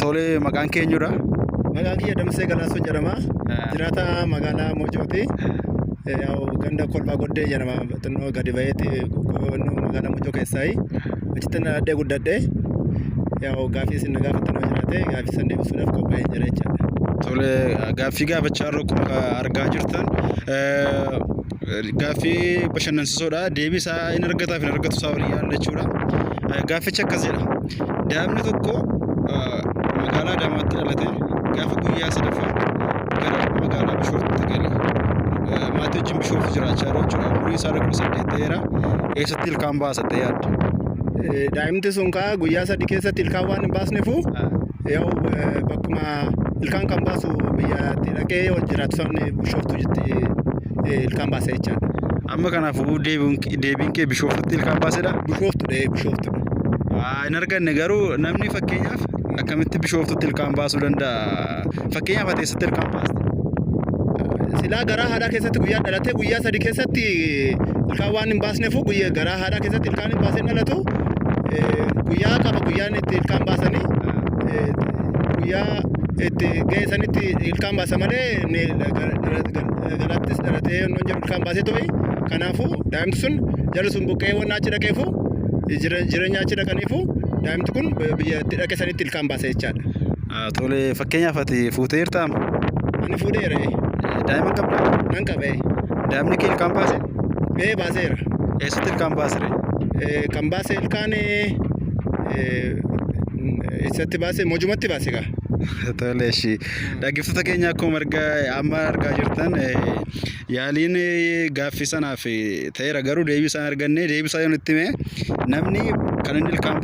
Tole maqaan keenyudha. Maqaan kiyya Damsee Galaasoo jedhama. Jiraata magaalaa Mojooti. Ganda kolbaa goddee jedhama. Xinnoo gadi baheeti magaalaa Mojoo keessaayi. Achitti addee guddadhee gaaffii isin gaafattanoo jiraate gaaffii san deebisuudhaaf qophaa'ee jira jechaadha. Tole gaaffii gaafachaa jirru akkuma argaa jirtan gaaffii bashannansiisoodha. Deebii isaa hin argataaf hin argatu isaa walii yaalla jechuudha. Gaaffichi akkas jedha. Daa'imni tokko magaalaa Adaamaatti dhalate gaafa guyyaa sadaffaa gara magaalaa Bishooftuutti gale. Maatii wajjin Bishooftu jiraachaa jiru jechuudha. Umurii isaa 18 ta'eera. Eessatti ilkaan baasatte yaadda? Daa'imti sun guyyaa sadii keessatti ilkaan waan hin baasneefu bakkuma ilkaan kan baasu biyyatti dhaqee wal jiraatu sabni Bishooftuu jetti ilkaan baasa jechaadha. Amma kanaafuu deebiin kee Bishooftuutti ilkaan baasedha? Bishooftuudha. Hin arganne garuu namni fakkeenyaaf akkamitti Bishooftuutti ilkaan baasuu danda'a? Fakkeenyaaf ati eessatti ilkaan baaste? Silaa garaa haadhaa keessatti guyyaa dhalatee guyyaa sadii keessatti ilkaan waan hin baasneefu garaa haadhaa keessatti ilkaan hin baasee dhalatu guyyaa qaba guyyaan itti ilkaan baasanii guyyaa itti ga'e sanitti ilkaan baasa malee galattis dhalatee yoon jedhu ilkaan baasee to'i. Kanaafuu daa'imti sun jala sun buqqee waan achi dhaqeefu jireenya achi dhaqaniifu daa'imti kun biyya itti dhaqe sanitti ilkaan baasa jechaadha. Tole fakkeenyaaf ati fuuteertaa? Ani fuudheera. Daa'ima qabdaa? Nan qabee. Daa'imni kee ilkaan baase? Baaseera. Eessatti ilkaan baasire? Kan baase ilkaan eessatti baase Mojumatti baase gaa. Tole ishii dhaggeeffattoota keenya akkuma amma argaa jirtan yaaliin gaaffii sanaaf ta'eera garuu deebii isaan arganne deebii isaa yoo nutti hime namni kan inni ilkaan